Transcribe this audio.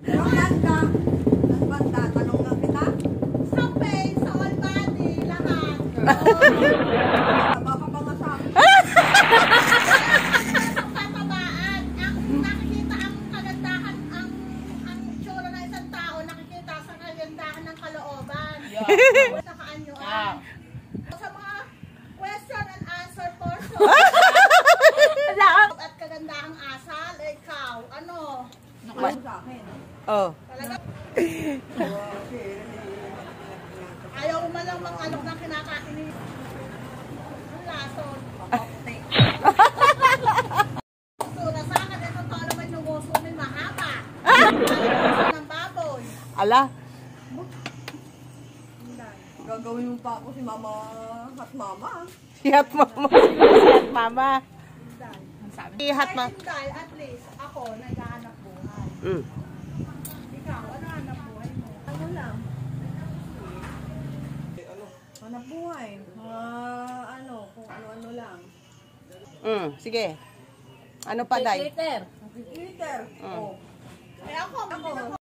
Banda. Ang banda, tanong nga kita. Sa face, sa all body, lahat. Taba ka pa nga sa akin. Ang tatabaan, ang nakikita ang kagandahan, ang itsura ng isang tao, nakikita sa kagandahan ng kalooban. Sa kaanyuan. Sa mga question and answer portion. At kagandahang asal, ikaw, ano? Ano sa akin? Oh. Talaga? Ayaw mo lang mag-alok ng kinakain ni ang lason. Sura sa akin, ito to naman yung uso may mahaba. Ng baboy. Ala. Gagawin mo pa ako si mama at mama. Sihat mama. Sihat mama. Sihat ma. Dahil at least ako naghahanap buhay. Ikaw, ano hanap buhay mo? Ano lang? Hanap buhay. Ano, kung ano-ano lang. Sige. Ano pa, Day? Twitter. Oh. Eh ako.